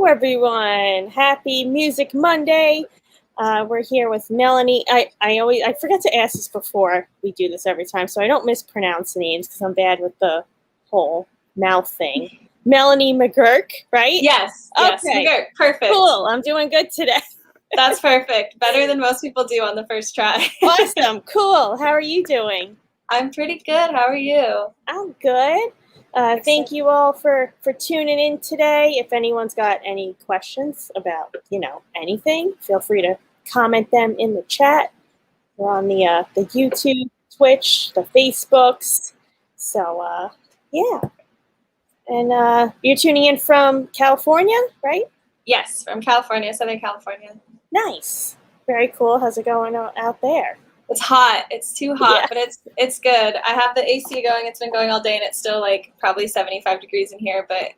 everyone. Happy Music Monday. We're here with Melanie. I forget to ask this before we do this every time, so I don't mispronounce names because I'm bad with the whole mouth thing. Melanie McGuirk, right? Yes. Okay. McGuirk. Perfect. Cool. I'm doing good today. That's perfect. Better than most people do on the first try. Awesome. Cool. How are you doing? I'm pretty good. How are you? I'm good. Thank you all for tuning in today. If anyone's got any questions about, anything, feel free to comment them in the chat. We're on the YouTube, Twitch, the Facebooks. So, yeah. And you're tuning in from California, right? Yes, from California, Southern California. Nice. Very cool. How's it going out there? It's hot. It's too hot, but it's good. I have the AC going. It's been going all day, and it's still probably 75 degrees in here, but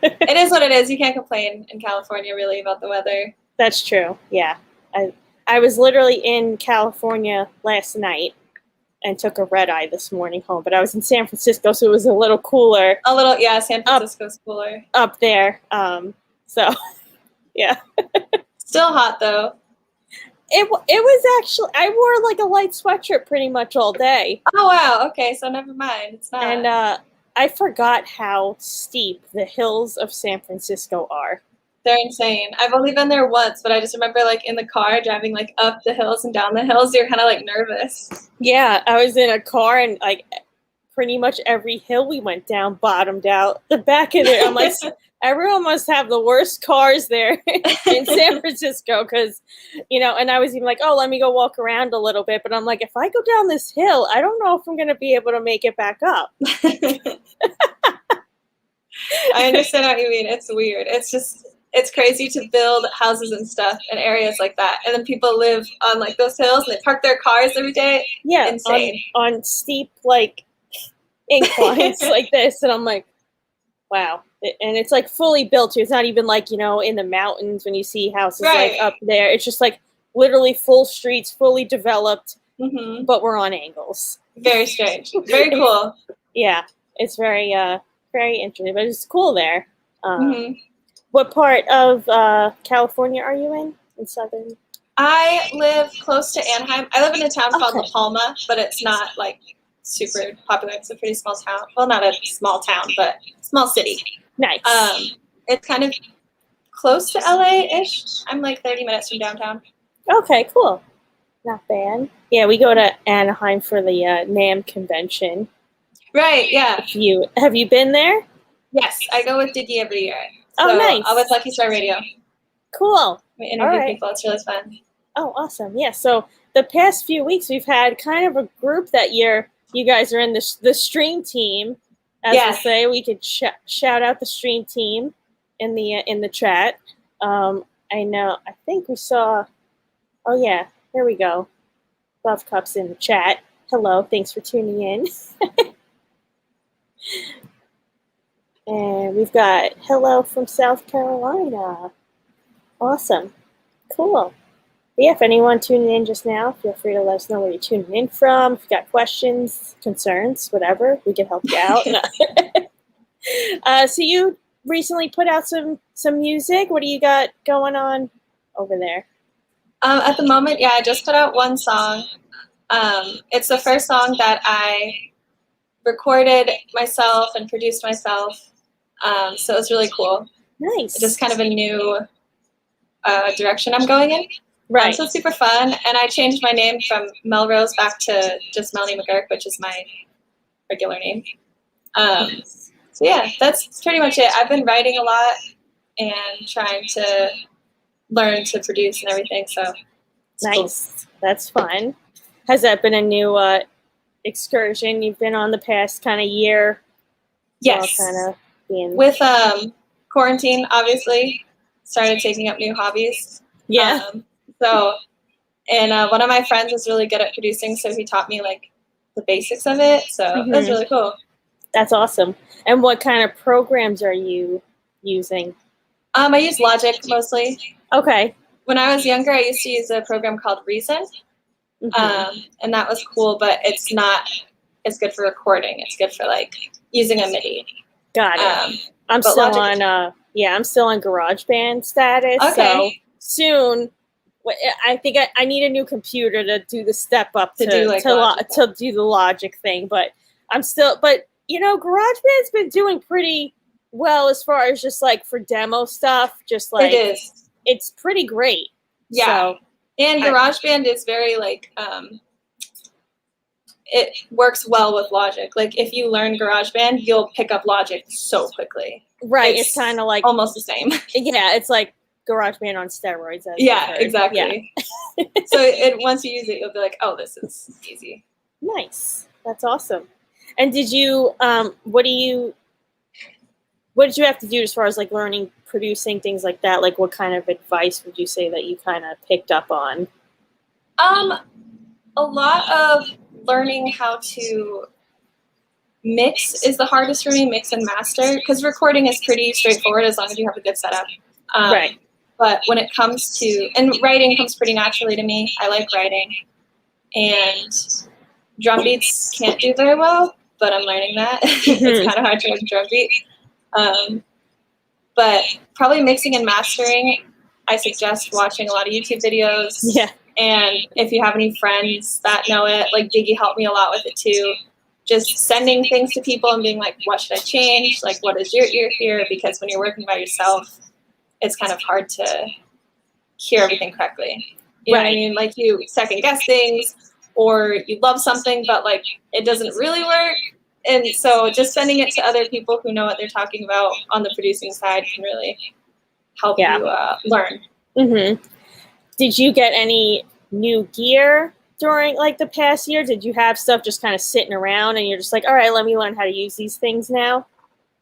it is what it is. You can't complain in California really about the weather. That's true. Yeah. I was literally in California last night and took a red eye this morning home, but I was in San Francisco, so it was a little cooler. San Francisco's cooler. Up there. So, yeah. Still hot, though. It was actually, I wore a light sweatshirt pretty much all day. Oh, wow. Okay, so never mind. It's not. And I forgot how steep the hills of San Francisco are. They're insane. I've only been there once, but I just remember in the car driving up the hills and down the hills, you're kind of nervous. Yeah, I was in a car and pretty much every hill we went down bottomed out. The back of it, I'm like, everyone must have the worst cars there in San Francisco because, and I was even like, oh, let me go walk around a little bit. But I'm like, if I go down this hill, I don't know if I'm going to be able to make it back up. I understand what you mean. It's weird. It's crazy to build houses and stuff in areas like that. And then people live on those hills and they park their cars every day. Yeah. Insane. On steep, inclines like this. And I'm like, wow. And it's fully built too. It's not even in the mountains when you see houses up there. It's just literally full streets, fully developed, but we're on angles. Very strange. Very cool. Yeah. It's very, very interesting, but it's cool there. What part of California are you in Southern? I live close to Anaheim. I live in a town called La Palma, but it's not super popular. It's a pretty small town. Well, not a small town, but small city. Nice. It's kind of close to LA-ish. I'm 30 minutes from downtown. Okay, cool. Not bad. Yeah, we go to Anaheim for the NAMM convention. Right, yeah. Have you been there? Yes, I go with Diggy every year. So nice. I was Lucky Star Radio. Cool. We interview people. It's really fun. Oh, awesome. Yeah, so the past few weeks we've had kind of a group that you guys are in the stream team. As I say, we could shout out the stream team in the chat. I think we saw, oh yeah, here we go. Love Cups in the chat. Hello, thanks for tuning in. And we've got hello from South Carolina. Awesome. Cool. But yeah, if anyone tuning in just now, feel free to let us know where you're tuning in from. If you've got questions, concerns, whatever, we can help you out. So you recently put out some music. What do you got going on over there? At the moment, I just put out one song. It's the first song that I recorded myself and produced myself. So it's really cool. Nice. Just kind of a new direction I'm going in. Right. So it's super fun. And I changed my name from Melrose back to just Melanie McGuirk, which is my regular name. So yeah, that's pretty much it. I've been writing a lot and trying to learn to produce and everything. So nice. Cool. That's fun. Has that been a new excursion you've been on the past kind of year? Yes. With quarantine, obviously, started taking up new hobbies. Yeah. And one of my friends is really good at producing, so he taught me the basics of it. So that's really cool. That's awesome. And what kind of programs are you using? I use Logic mostly. Okay. When I was younger, I used to use a program called Reason. And that was cool, but it's not as good for recording. It's good for using a MIDI. Got it. I'm still on Yeah, I'm still on GarageBand status, so Okay. soon. I think I need a new computer to do the step up To do, like, Logic. to do the Logic thing. But I'm still, but GarageBand's been doing pretty well as far as just like for demo stuff. Just like It is. it's pretty great. Yeah. So, And GarageBand is very like it works well with Logic. Like if you learn GarageBand, you'll pick up Logic so quickly. right, it's kind of like almost the same. Yeah, it's like GarageBand on steroids. As Yeah, you've heard. exactly. Yeah. So once you use it, you'll be like, oh, this is easy. Nice. That's awesome. And did you what did you have to do as far as like learning, producing, things like that? Like what kind of advice would you say that you kind of picked up on? A lot of learning how to mix is the hardest for me, mix and master, because recording is pretty straightforward as long as you have a good setup. Right. But when it comes to, and writing comes pretty naturally to me. I like writing. And drum beats can't do very well, but I'm learning that. It's kind of hard to make a drum beat. But probably mixing and mastering, I suggest watching a lot of YouTube videos. Yeah. And if you have any friends that know it, like Diggy helped me a lot with it too. Just sending things to people and being like, what should I change? Like, what does your ear hear? Because when you're working by yourself, it's kind of hard to hear everything correctly. You know what I mean? Like you second guess things, or you love something, but like it doesn't really work. And so just sending it to other people who know what they're talking about on the producing side can really help you learn. Mm-hmm. Did you get any new gear during like the past year? Did you have stuff just kind of sitting around and you're just like, all right, let me learn how to use these things now?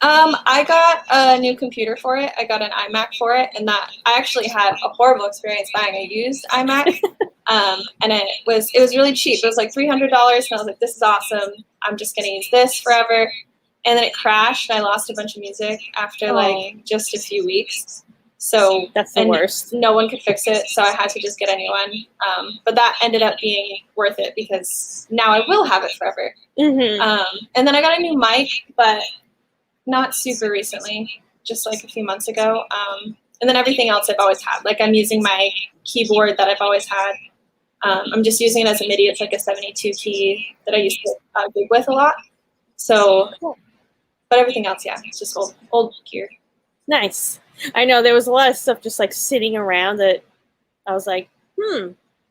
I got a new computer for it. I got an iMac for it, and that I actually had a horrible experience buying a used iMac. And it was really cheap. It was like $300, and I was like, this is awesome. I'm just gonna use this forever. And then it crashed, and I lost a bunch of music after like just a few weeks. So that's the worst. No one could fix it, so I had to just get a new one. But that ended up being worth it because now I will have it forever. Mm-hmm. And then I got a new mic, but not super recently, just like a few months ago. And then everything else I've always had. Like I'm using my keyboard that I've always had. I'm just using it as a MIDI. It's like a 72 key that I used to gig with a lot. So, but everything else, yeah, it's just old gear. Nice. I know there was a lot of stuff just like sitting around that I was like,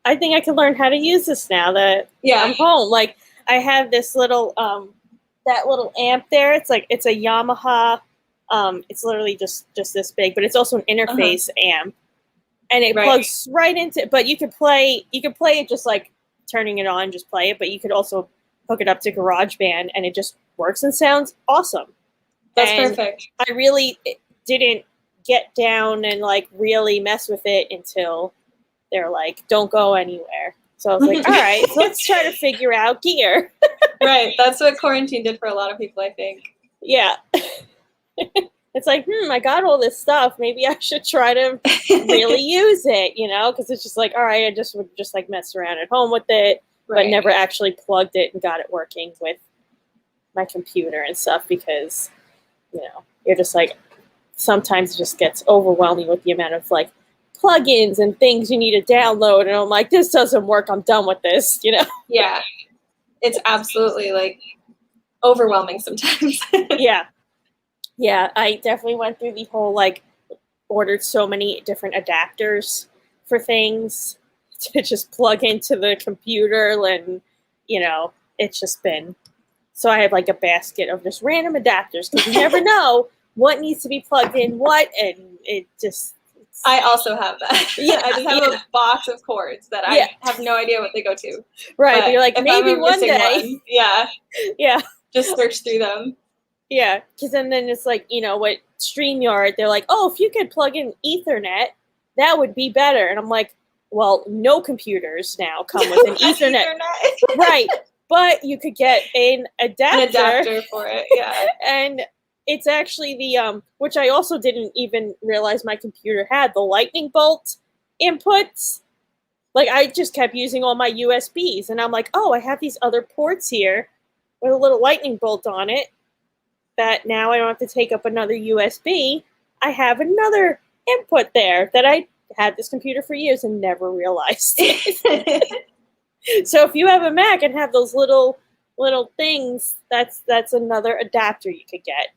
I think I can learn how to use this now that I'm home. Like I have this little that little amp there. It's a Yamaha. It's literally just this big, but it's also an interface amp, and it plugs right into. But you could play it just like turning it on, just play it. But you could also hook it up to GarageBand, and it just works and sounds awesome. That's perfect. I really didn't get down and like really mess with it until they're like, don't go anywhere. So I was like, all right, so let's try to figure out gear. Right. That's what quarantine did for a lot of people, I think. Yeah. It's like, I got all this stuff. Maybe I should try to really use it, because it's just like, all right, I just would just like mess around at home with it, but never actually plugged it and got it working with my computer and stuff because, you're just like, sometimes it just gets overwhelming with the amount of like plugins and things you need to download. And I'm like, this doesn't work. I'm done with this, Yeah. It's absolutely like overwhelming sometimes. Yeah. Yeah. I definitely went through the whole, like, ordered so many different adapters for things to just plug into the computer. And, it's just been, so I have like a basket of just random adapters because you never know what needs to be plugged in what, and it just. I also have that. Yeah, I just have a box of cords that I have no idea what they go to. Right, but you're like, maybe one day. Yeah. Just search through them. Yeah, because then it's like, what StreamYard, they're like, oh, if you could plug in Ethernet, that would be better. And I'm like, well, no computers now come with an Ethernet. Right, but you could get an adapter. An adapter for it, yeah. And it's actually the, which I also didn't even realize my computer had, the lightning bolt inputs. Like, I just kept using all my USBs. And I'm like, oh, I have these other ports here with a little lightning bolt on it that now I don't have to take up another USB. I have another input there that I had this computer for years and never realized. So if you have a Mac and have those little things, that's another adapter you could get.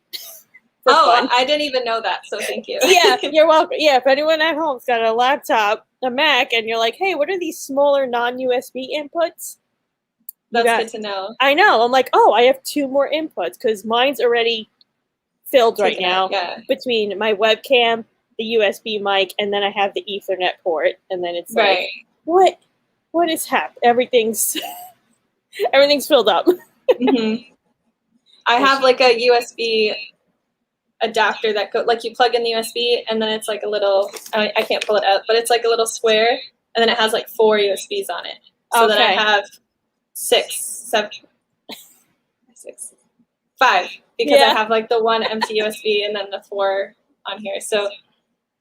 Oh, I didn't even know that, so thank you. Yeah, you're welcome. Yeah, if anyone at home's got a laptop, a Mac, and you're like, hey, what are these smaller non-USB inputs? That's good to know. I know. I'm like, oh, I have 2 more inputs because mine's already filled right now between my webcam, the USB mic, and then I have the Ethernet port, and then it's like, what is happening? Everything's filled up. I have like a USB adapter that you plug in the USB, and then it's like a little, I can't pull it out, but it's like a little square, and then it has like 4 USBs on it. So then I have 5, because I have like the 1 empty USB and then the 4 on here. So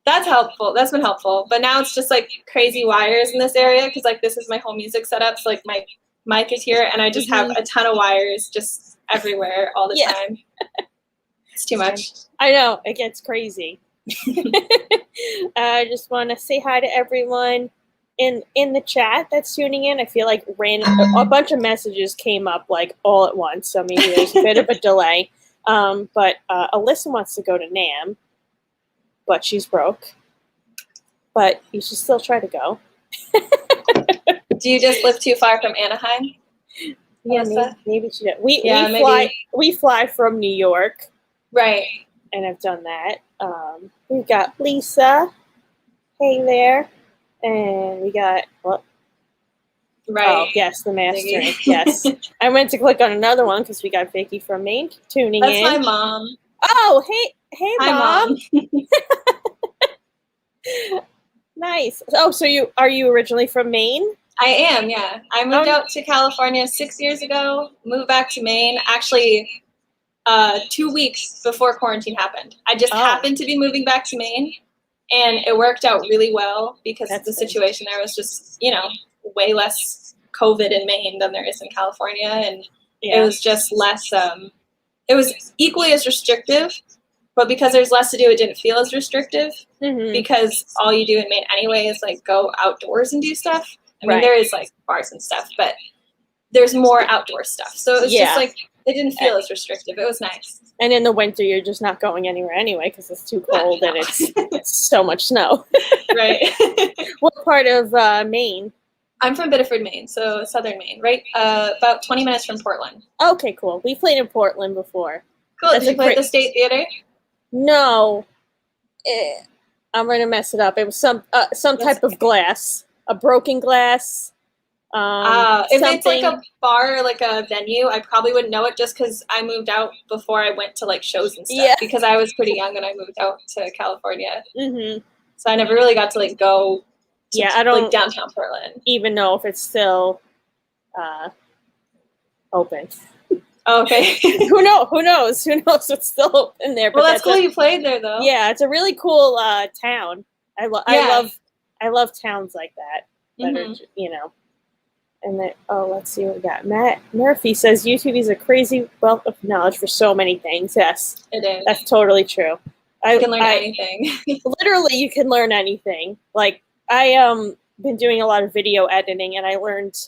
that's helpful. That's been helpful. But now it's just like crazy wires in this area, because like this is my whole music setup. So like my mic is here, and I just have a ton of wires just everywhere all the time. It's too much. I know, it gets crazy. I just want to say hi to everyone in the chat that's tuning in. I feel like a bunch of messages came up like all at once, so maybe there's a bit of a delay. But Alyssa wants to go to NAMM, but she's broke. But you should still try to go. Do you just live too far from Anaheim? Yeah, maybe she does. We fly from New York. Right. And I've done that. We've got Lisa. Hey there. And we got, what? Right. Oh, yes, the mastering. Yes. I went to click on another one because we got Vicky from Maine tuning in. That's my mom. Oh, hey, Hi, Mom. Nice. Oh, so are you originally from Maine? I am, yeah. I moved out to California 6 years ago, moved back to Maine, actually 2 weeks before quarantine happened. I just happened to be moving back to Maine, and it worked out really well because the situation there was just, way less COVID in Maine than there is in California, and it was just less, it was equally as restrictive, but because there's less to do, it didn't feel as restrictive, because all you do in Maine anyway is like go outdoors and do stuff. I mean, there is like bars and stuff, but there's more outdoor stuff. So it was just like, it didn't feel as restrictive. It was nice. And in the winter, you're just not going anywhere anyway because it's too cold and it's so much snow. Right. What part of Maine? I'm from Biddeford, Maine, so southern Maine, right? About 20 minutes from Portland. Okay, cool. We played in Portland before. Cool. Did you play at the State Theater? No. I'm going to mess it up. It was some type of glass. A broken glass. If it's like a bar or like a venue, I probably wouldn't know it just because I moved out before I went to like shows and stuff, because I was pretty young when I moved out to California. So I never really got to like go to I don't like downtown Portland. Even know if it's still open. Okay. Who knows what's still open there. Well, that's cool you played there though. Yeah, it's a really cool town. I love towns like that are, And then, let's see what we got. Matt Murphy says YouTube is a crazy wealth of knowledge for so many things. Yes, it is. That's totally true. You can learn anything. Literally, you can learn anything. Like, I been doing a lot of video editing, and I learned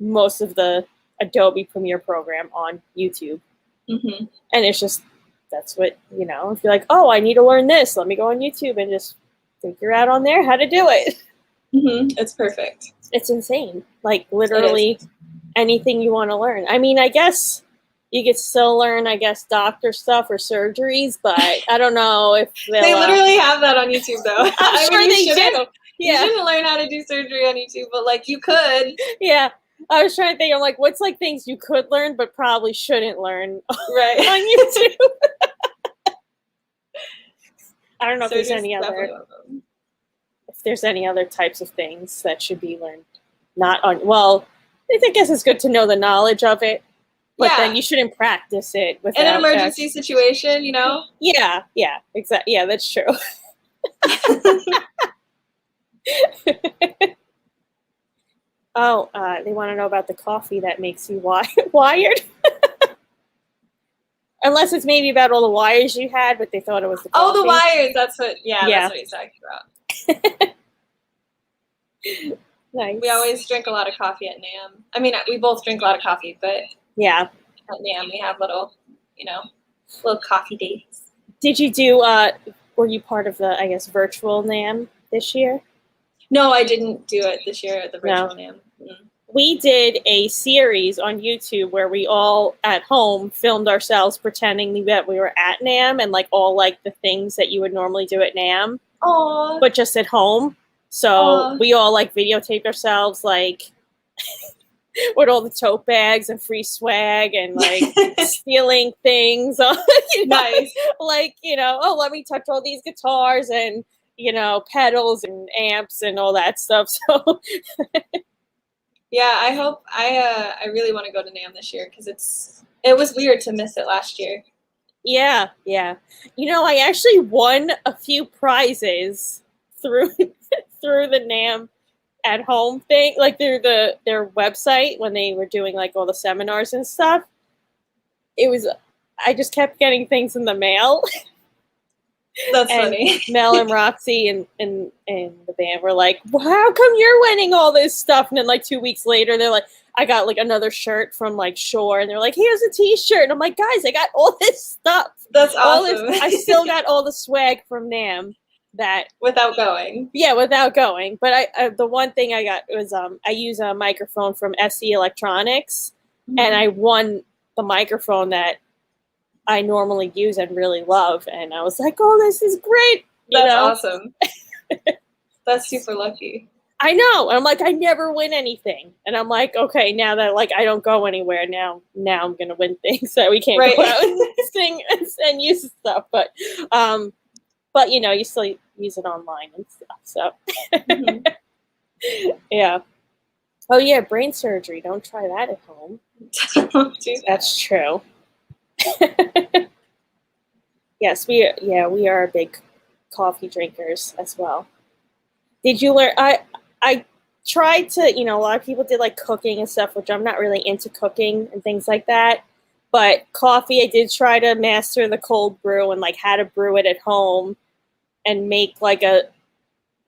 most of the Adobe Premiere program on YouTube. And it's just, that's what, if you're like, oh, I need to learn this, let me go on YouTube and just figure out on there how to do it. It's perfect. It's insane. Like, literally anything you want to learn. I mean, I guess you could still learn, doctor stuff or surgeries, but I don't know if they literally have that on YouTube, though. I'm sure they do. You shouldn't learn how to do surgery on YouTube, but, like, you could. Yeah. I was trying to think, I'm like, what's, like, things you could learn but probably shouldn't learn on YouTube? I don't know if there's any other... If there's any other types of things that should be learned, not on, well, I guess it's good to know the knowledge of it, but then you shouldn't practice it without in an emergency situation, Yeah, exactly. Yeah, that's true. They want to know about the coffee that makes you wired. Unless it's maybe about all the wires you had, but they thought it was the coffee. Oh, the wires. That's what he's talking about. Nice. We always drink a lot of coffee at NAM. I mean, we both drink a lot of coffee, but yeah, at NAM we have little coffee dates. Did you do, were you part of the, I guess, virtual NAM this year? No, I didn't do it this year at the virtual NAM. Mm. We did a series on YouTube where we all at home filmed ourselves pretending that we were at NAM and like all like the things that you would normally do at NAM. Aww. But just at home. So we all like videotaped ourselves like with all the tote bags and free swag and like stealing things. Nice. Like, let me touch all these guitars and, pedals and amps and all that stuff. So yeah, I hope I really want to go to NAM this year because it was weird to miss it last year. Yeah. I actually won a few prizes through the NAM at home thing, like through their website when they were doing like all the seminars and stuff. I just kept getting things in the mail. That's funny. Mel and Roxy and the band were like, well, how come you're winning all this stuff? And then like 2 weeks later, they're like, I got like another shirt from like Shore, and they're like, here's a t-shirt. And I'm like, guys, I got all this stuff. That's awesome. I still got all the swag from NAM. That without going. Yeah, without going. But I the one thing I got was I use a microphone from SE Electronics, and I won the microphone that I normally use and really love, and I was like, oh, this is great. That's awesome. That's super lucky. I know. I'm like, I never win anything. And I'm like, okay, now that like I don't go anywhere, now I'm gonna win things that we can't go out and sing and use stuff. But you still use it online and stuff. So yeah. Oh yeah, brain surgery. Don't try that at home. That's true. Yes, we are big coffee drinkers as well. Did you learn? I tried to, a lot of people did like cooking and stuff, which I'm not really into cooking and things like that. But coffee, I did try to master the cold brew and like how to brew it at home and make like at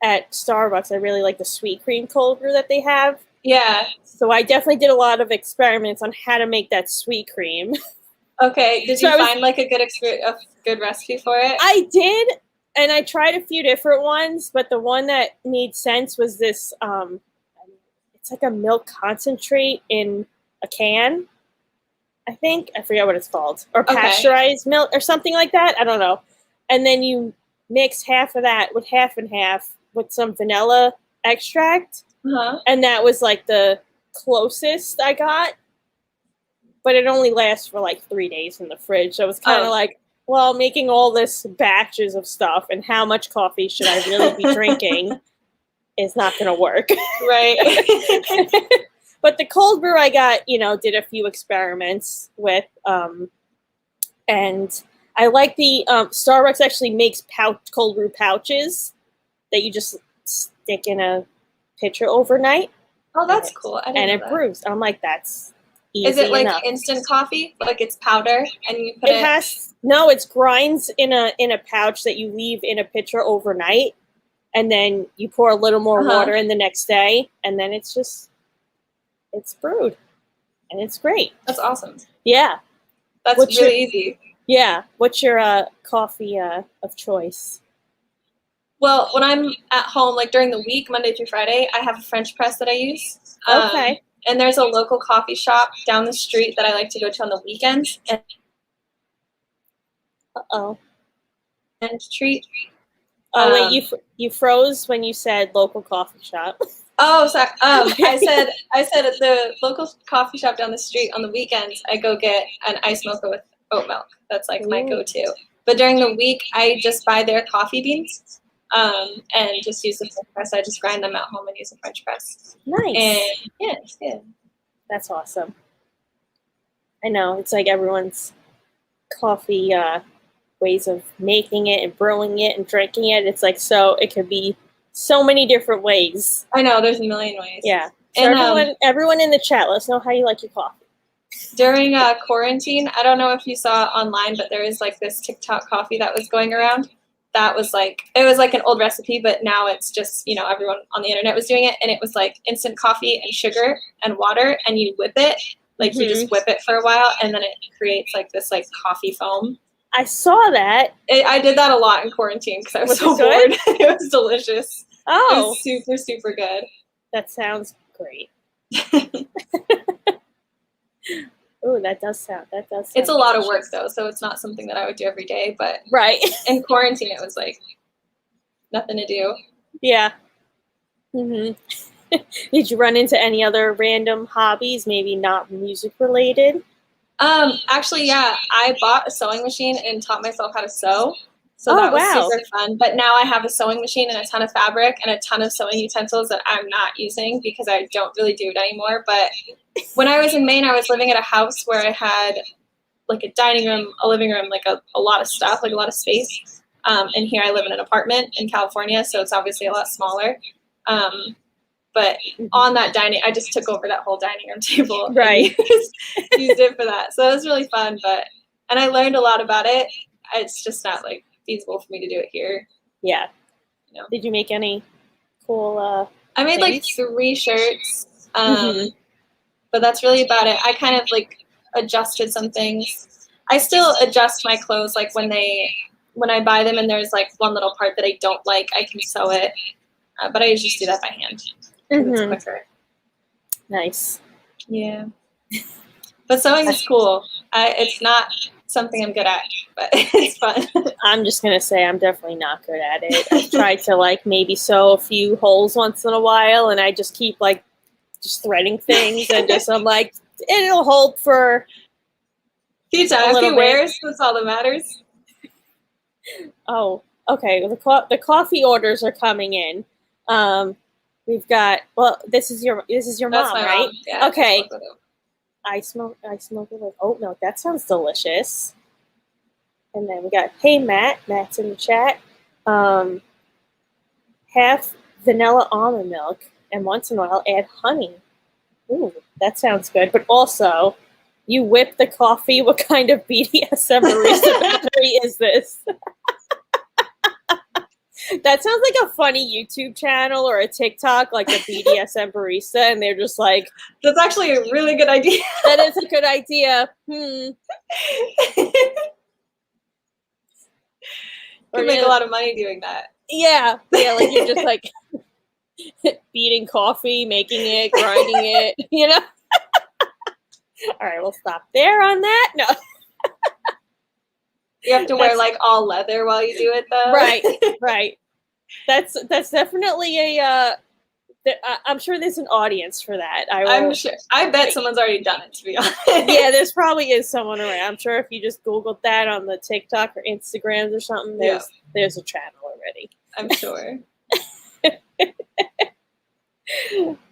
Starbucks. I really like the sweet cream cold brew that they have. Yeah. So I definitely did a lot of experiments on how to make that sweet cream. Okay. Did you find like a good recipe for it? I did. And I tried a few different ones, but the one that made sense was this, it's like a milk concentrate in a can, I think. I forget what it's called. Or pasteurized milk or something like that. I don't know. And then you mix half of that with half and half with some vanilla extract. Uh-huh. And that was like the closest I got. But it only lasts for like 3 days in the fridge. So it was kind of like, well, making all this batches of stuff and how much coffee should I really be drinking is not going to work. Right. But the cold brew I got, did a few experiments with. And I like the Starbucks actually makes cold brew pouches that you just stick in a pitcher overnight. Oh, that's cool. And it brews. I'm like, that's easy. Is it like enough. Instant coffee? Like it's powder and you put it? No, it's grinds in a pouch that you leave in a pitcher overnight, and then you pour a little more water in the next day, and then it's brewed, and it's great. That's awesome. Yeah. That's really easy. Yeah. What's your coffee of choice? Well, when I'm at home, like during the week, Monday through Friday, I have a French press that I use. Okay. And there's a local coffee shop down the street that I like to go to on the weekends. And treat. Oh wait, you froze when you said local coffee shop. Oh, sorry. I said at the local coffee shop down the street on the weekends, I go get an iced mocha with oat milk. That's like my go-to. But during the week, I just buy their coffee beans and just use the French press. I just grind them at home and use a French press. Nice. And yeah, it's good. That's awesome. I know it's like everyone's coffee ways of making it and brewing it and drinking it. It's like it could be so many different ways. I know there's a million ways. Yeah. So and everyone in the chat, let us know how you like your coffee. during quarantine, I don't know if you saw it online, but there is like this TikTok coffee that was going around. That was like, it was like an old recipe, but now it's just, you know, everyone on the internet was doing it. And it was like instant coffee and sugar and water, and you whip it. Like you just whip it for a while, and then it creates like this like coffee foam. I saw that. I did that a lot in quarantine because I was so bored. It was delicious. Oh. It was super, super good. That sounds great. Oh, that does sound. It's a lot of work though, so it's not something that I would do every day. But right in quarantine, it was like nothing to do. Yeah. Did you run into any other random hobbies, maybe not music related? Actually, yeah, I bought a sewing machine and taught myself how to sew. So that was super fun. But now I have a sewing machine and a ton of fabric and a ton of sewing utensils that I'm not using because I don't really do it anymore. But when I was in Maine, I was living at a house where I had like a dining room, a living room, like a lot of stuff, like a lot of space. And here I live in an apartment in California, so it's obviously a lot smaller. But on that I just took over that whole dining room table. Right. And used it for that. So it was really fun. And I learned a lot about it. It's just not like feasible for me to do it here. Yeah. You know. Did you make any cool I made like 3 shirts. But that's really about it. I kind of like adjusted some things. I still adjust my clothes like when I buy them and there's like one little part that I don't like, I can sew it. But I usually just do that by hand. It's quicker. Nice. Yeah. But sewing is cool. It's not something I'm good at, but it's fun. I'm just going to say I'm definitely not good at it. I've tried to like maybe sew a few holes once in a while, and I just keep like just threading things and just I'm like, it'll hold for a few times. A few wears, that's all that matters. Oh, okay. The coffee orders are coming in. We've got, well, this is your mom, right? Mom. Yeah, okay. I smoke it with oat milk. That sounds delicious. And then we got, hey Matt. Matt's in the chat. Half vanilla almond milk, and once in a while add honey. Ooh, that sounds good. But also, you whip the coffee. What kind of BDSM barista battery is this? That sounds like a funny YouTube channel or a TikTok, like a BDSM barista, and they're just like... That's actually a really good idea. That is a good idea. Could make a lot of money doing that. Yeah, like you're just like beating coffee, making it, grinding it, you know? All right, we'll stop there on that. No. You have to wear like all leather while you do it, though. Right. That's definitely a. I'm sure there's an audience for that. I'm sure. I bet someone's already done it. To be honest. Yeah, there's probably is someone around. I'm sure if you just Googled that on the TikTok or Instagrams or something, there's a channel already. I'm sure.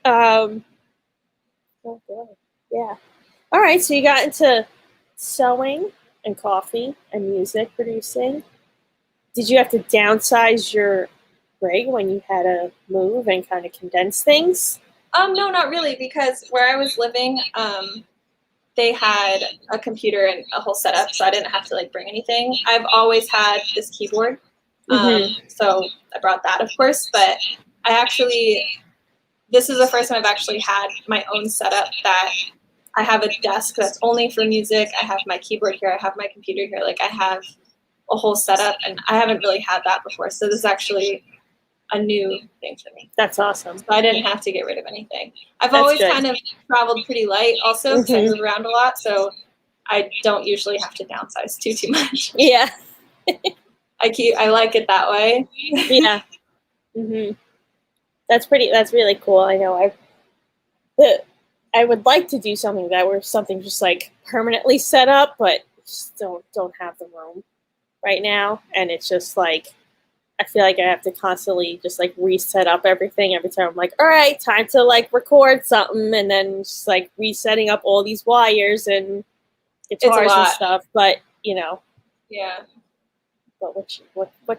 Oh good. Yeah. All right. So you got into sewing and coffee and music producing. Did you have to downsize your rig when you had to move and kind of condense things? No, not really, because where I was living, they had a computer and a whole setup, so I didn't have to like bring anything. I've always had this keyboard, so I brought that, of course. But this is the first time I've actually had my own setup. That I have a desk that's only for music. I have my keyboard here. I have my computer here. Like I have a whole setup, and I haven't really had that before. So this is actually a new thing for me. That's awesome. So I didn't have to get rid of anything. I've always kind of traveled pretty light also because I move around a lot. So I don't usually have to downsize too much. Yeah. I like it that way. Yeah. That's really cool. I know I would like to do something that where something just like permanently set up, but just don't have the room right now. And it's just like, I feel like I have to constantly just like reset up everything every time. I'm like, all right, time to like record something, and then just like resetting up all these wires and guitars and stuff. But you know, yeah. But what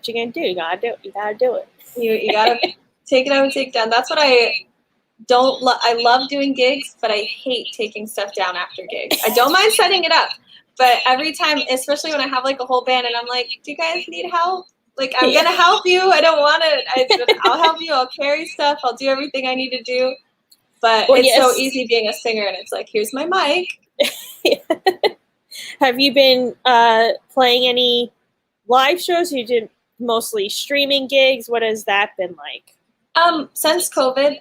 you gonna do? You gotta do it. You gotta take it out and take it down. That's what I I love doing gigs, but I hate taking stuff down after gigs. I don't mind setting it up, but every time, especially when I have like a whole band and I'm like, do you guys need help? Like, I'm going to help you. I don't want to. I'll help you. I'll carry stuff. I'll do everything I need to do. But it's so easy being a singer, and it's like, here's my mic. Have you been playing any live shows? You did mostly streaming gigs. What has that been like? Since COVID,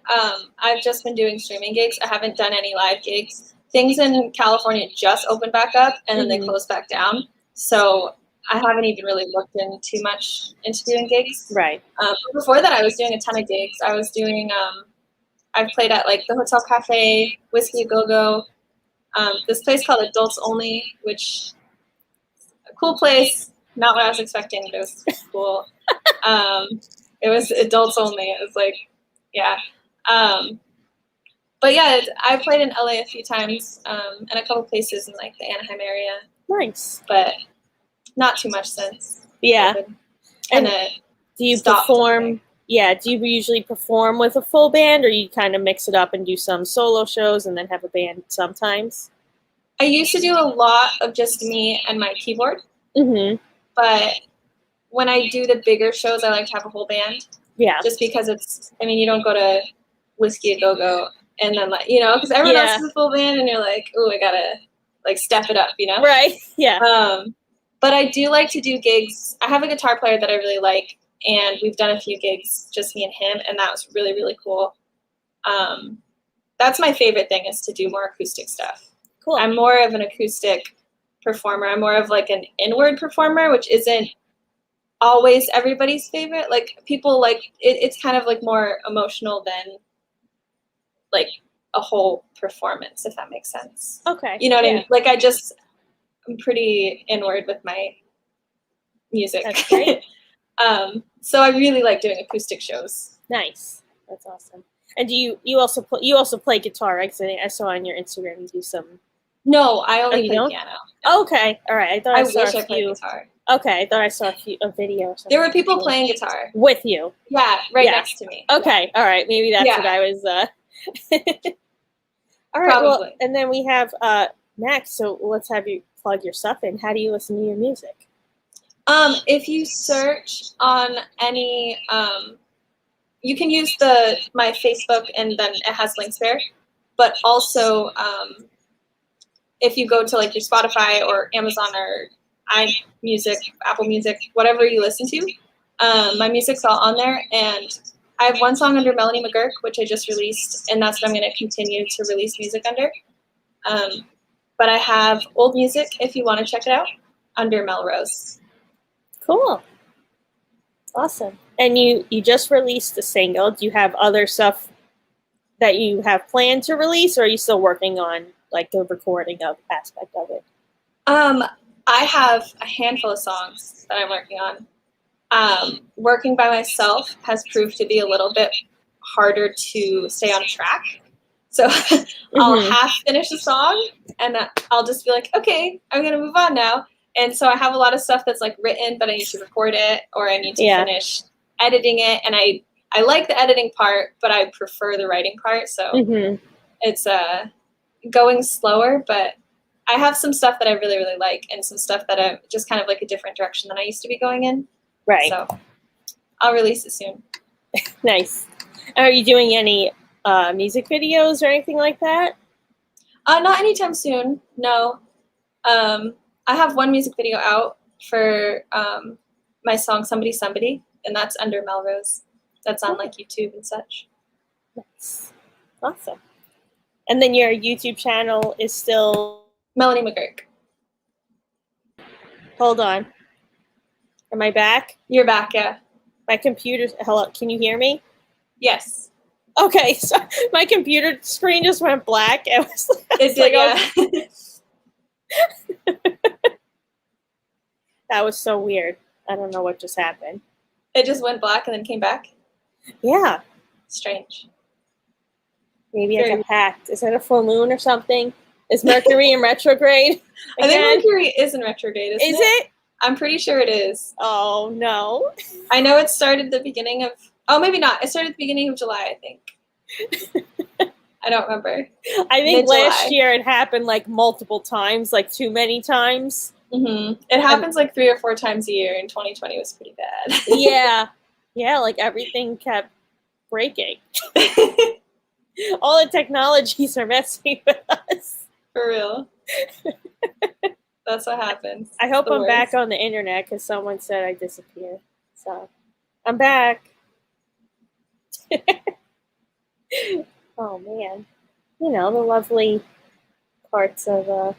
I've just been doing streaming gigs. I haven't done any live gigs. Things in California just opened back up, and then they closed back down. So I haven't even really looked in too much into doing gigs. Right. Before that, I was doing a ton of gigs. I was doing, I've played at like the Hotel Cafe, Whiskey A Go Go, this place called Adults Only, which a cool place. Not what I was expecting, but it was cool. It was adults only. It was like, yeah. But yeah, I played in LA a few times, and a couple places in like the Anaheim area. Nice. But not too much since. Yeah. And do you perform? Yeah. Do you usually perform with a full band, or you kind of mix it up and do some solo shows and then have a band sometimes? I used to do a lot of just me and my keyboard. Mm-hmm. But when I do the bigger shows, I like to have a whole band. Yeah. Just because you don't go to Whiskey A Go Go and then, like, because everyone else is a full band and you're like, oh, I gotta, like, step it up, Right. Yeah. But I do like to do gigs. I have a guitar player that I really like, and we've done a few gigs, just me and him, and that was really, really cool. That's my favorite thing, is to do more acoustic stuff. Cool. I'm more of an acoustic performer. I'm more of like an inward performer, which isn't always everybody's favorite. Like, people like it's kind of like more emotional than like a whole performance, if that makes sense. Okay. You know what I mean? Like, I'm pretty inward with my music. That's great. So I really like doing acoustic shows. Nice. That's awesome. And do you also play guitar, right? 'Cause I saw on your Instagram you do some. No, I only play piano. Okay, all right. I thought I saw a few. Guitar. Okay, I thought I saw a video or something. There were people playing guitar with you. Yeah, next to me. Okay, all right. Maybe that's what I was. All right. Probably. Well, and then we have Max. So let's have you plug your stuff in. How do you listen to your music? If you search on any, you can use my Facebook, and then it has links there. But also, if you go to like your Spotify or Amazon or iMusic, Apple Music, whatever you listen to, my music's all on there. And I have one song under Melanie McGuirk, which I just released, and that's what I'm going to continue to release music under. But I have old music, if you want to check it out, under Melrose. Cool. Awesome. And you just released a single. Do you have other stuff that you have planned to release, or are you still working on like the recording of aspect of it? I have a handful of songs that I'm working on. Working by myself has proved to be a little bit harder to stay on track. So I'll half finish a song, and I'll just be like, okay, I'm going to move on now. And so I have a lot of stuff that's like written, but I need to record it, or I need to finish editing it. And I like the editing part, but I prefer the writing part. So it's going slower, but I have some stuff that I really, really like, and some stuff that I'm just kind of like a different direction than I used to be going in. Right. So I'll release it soon. Nice. Are you doing any music videos or anything like that? Not anytime soon. No. I have one music video out for my song Somebody Somebody, and that's under Melrose. That's on like YouTube and such. Nice. Awesome. And then your YouTube channel is still Melanie McGuirk. Hold on. Am I back? You're back, yeah. My computer's hello, can you hear me? Yes. Okay, so my computer screen just went black. It did, yeah. That was so weird. I don't know what just happened. It just went black and then came back? Yeah. Strange. Maybe I got hacked. Is that a full moon or something? Is Mercury in retrograde? I think Mercury is in retrograde, isn't it? Is it? I'm pretty sure it is. Oh, no. I know it started the beginning of... Oh, maybe not. It started at the beginning of July, I think. I don't remember. I think last Mid-July. year it happened like multiple times, like too many times. It happens like 3 or 4 times a year, and 2020 was pretty bad. Yeah, like everything kept breaking. All the technologies are messing with us. For real. That's what happens. I hope I'm worst. back on the internet because someone said I disappeared. So I'm back. Oh man, you know the lovely parts of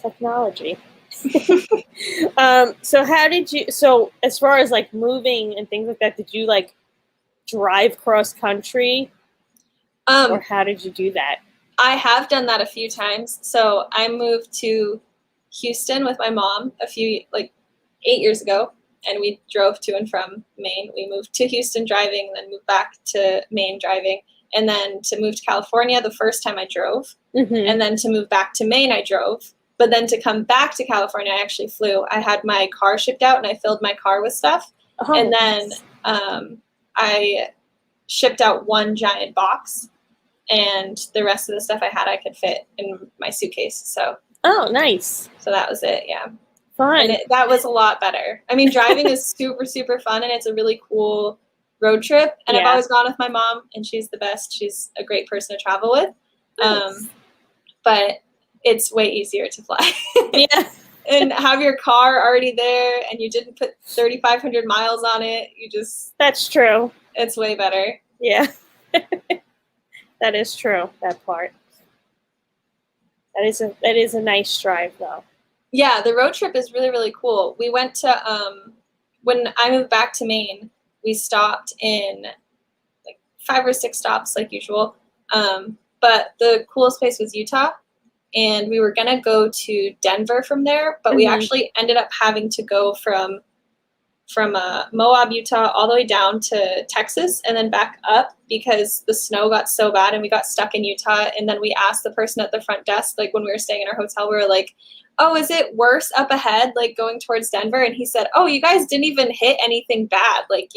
technology. So how did you? So as far as like moving and things like that, did you like drive cross country, or how did you do that? I have done that a few times. So I moved to Houston with my mom like 8 years ago, and we drove to and from Maine. We moved to Houston driving, then moved back to Maine driving, and then to move to California the first time I drove, and then to move back to Maine I drove. But then to come back to California, I actually flew. I had my car shipped out, and I filled my car with stuff, and then I shipped out one giant box, and the rest of the stuff I had I could fit in my suitcase. So nice. So that was it. Yeah. Fun. And that was a lot better. I mean, driving is super, super fun, and it's a really cool road trip. And I've always gone with my mom, and she's the best. She's a great person to travel with. Nice. But it's way easier to fly. Yeah. And have your car already there, and you didn't put 3,500 miles on it. That's true. It's way better. Yeah. That is true, that part. That is a nice drive, though. Yeah, the road trip is really, really cool. We went to, when I moved back to Maine, we stopped in like 5 or 6 stops like usual. But the coolest place was Utah. And we were going to go to Denver from there, but we actually ended up having to go from Moab, Utah, all the way down to Texas and then back up because the snow got so bad and we got stuck in Utah. And then we asked the person at the front desk, like when we were staying in our hotel, we were like, oh, is it worse up ahead, like going towards Denver? And he said, oh, you guys didn't even hit anything bad. Like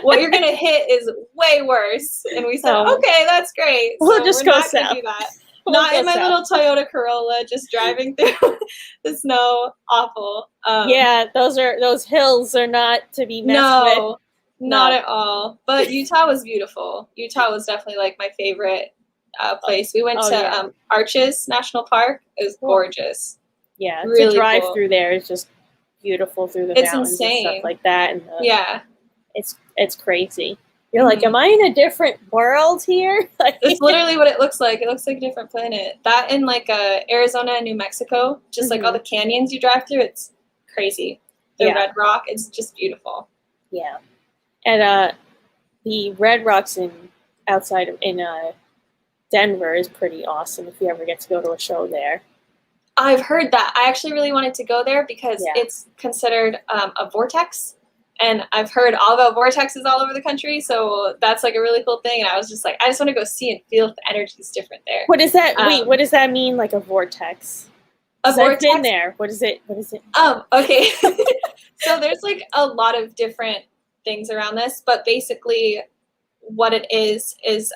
what you're going to hit is way worse. And we said, okay, that's great. So we'll just we're go not south. Do that. Not in my little Toyota Corolla, just driving through the snow. Awful. Yeah, those hills are not to be messed with. No, not at all. But Utah was beautiful. Utah was definitely like my favorite place. We went to Arches National Park. It was gorgeous. Yeah, really to drive cool. through there is just beautiful through the mountains insane. And stuff like that. And it's crazy. You're like, am I in a different world here? It's literally what it looks like. It looks like a different planet. That in like Arizona and New Mexico, just like all the canyons you drive through, it's crazy. The Red Rock, it's just beautiful. Yeah, and the Red Rocks in Denver is pretty awesome. If you ever get to go to a show there, I've heard that. I actually really wanted to go there because it's considered a vortex. And I've heard all about vortexes all over the country, so that's like a really cool thing. And I was just like, I just want to go see and feel if the energy is different there. What is that? Wait, what does that mean? Like a vortex? A vortex? I've been there. What is it? Okay. So there's like a lot of different things around this, but basically, what it is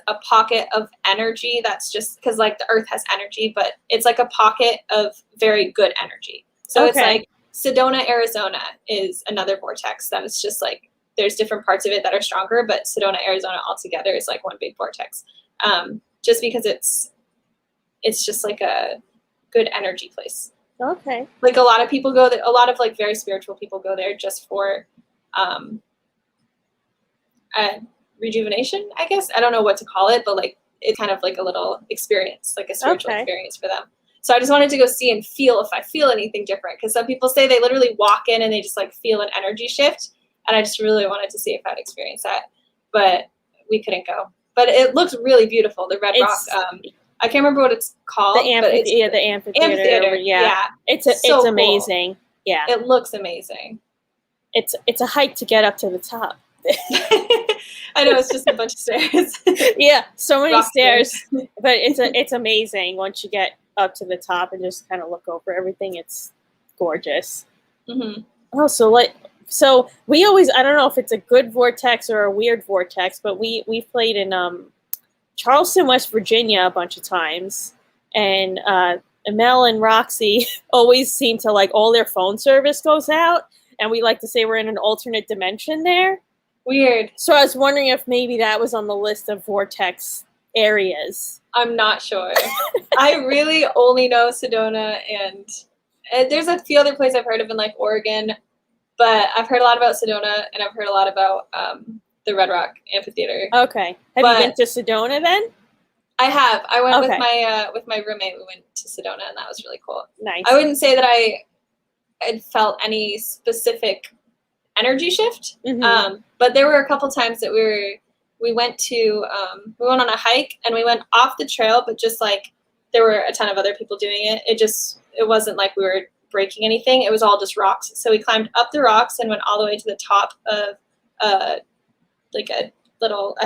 a pocket of energy that's just because like the Earth has energy, but it's like a pocket of very good energy. So it's like. Sedona, Arizona is another vortex that is just like, there's different parts of it that are stronger, but Sedona, Arizona altogether is like one big vortex. Just because it's just like a good energy place. Okay. Like a lot of people go there, a lot of like very spiritual people go there just for rejuvenation, I guess. I don't know what to call it, but like it's kind of like a little experience, like a spiritual experience for them. So I just wanted to go see and feel if I feel anything different. Because some people say they literally walk in and they just like feel an energy shift. And I just really wanted to see if I'd experience that. But we couldn't go. But it looks really beautiful, the Red Rock. I can't remember what it's called. The amphitheater. Yeah. It's amazing. Cool. Yeah. It looks amazing. It's a hike to get up to the top. I know, it's just a bunch of stairs. Yeah, so many stairs. But it's amazing once you get up to the top and just kind of look over everything. It's gorgeous. Oh, so we always, I don't know if it's a good vortex or a weird vortex, but we played in Charleston, West Virginia a bunch of times, and Mel and Roxy always seem to like all their phone service goes out, and we like to say we're in an alternate dimension there. Weird. So I was wondering if maybe that was on the list of vortex areas. I'm not sure. I really only know Sedona, and there's a few other places I've heard of in like Oregon, but I've heard a lot about Sedona, and I've heard a lot about the Red Rock Amphitheater. Okay. Have you been to Sedona then? I have. I went with my roommate. We went to Sedona, and that was really cool. Nice. I wouldn't say that I had felt any specific energy shift, but there were a couple times that we went on a hike, and we went off the trail, but just like there were a ton of other people doing it. It wasn't like we were breaking anything. It was all just rocks. So we climbed up the rocks and went all the way to the top of like a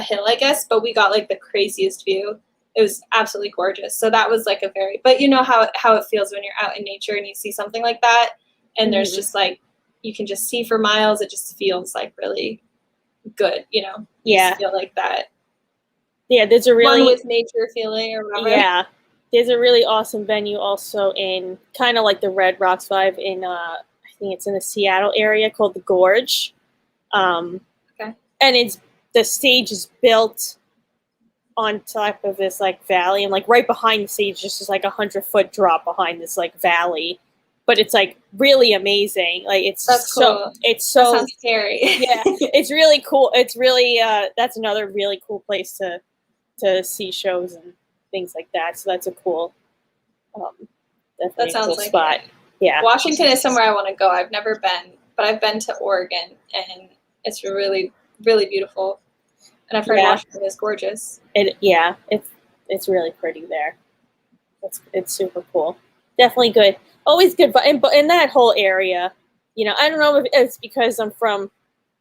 hill, I guess, but we got like the craziest view. It was absolutely gorgeous. So that was like but you know how it feels when you're out in nature and you see something like that, and there's just like, you can just see for miles. It just feels like really good, you know? You just feel like that. Yeah, there's a really one with nature feeling or whatever. Yeah. There's a really awesome venue also in kind of like the Red Rocks vibe in I think it's in the Seattle area called the Gorge. Okay. And the stage is built on top of this like valley, and like right behind the stage just is like 100-foot drop behind this like valley. But it's like really amazing. Like that's cool. It's so that sounds scary. Yeah, it's really cool. It's really that's another really cool place to see shows and things like that. So that's a cool, definitely that sounds a cool like spot. It. Yeah, Washington is somewhere I want to go. I've never been, but I've been to Oregon, and it's really, really beautiful. And I've heard Washington is gorgeous. It's really pretty there. It's super cool. Definitely good. Always good. But in that whole area, you know, I don't know if it's because I'm from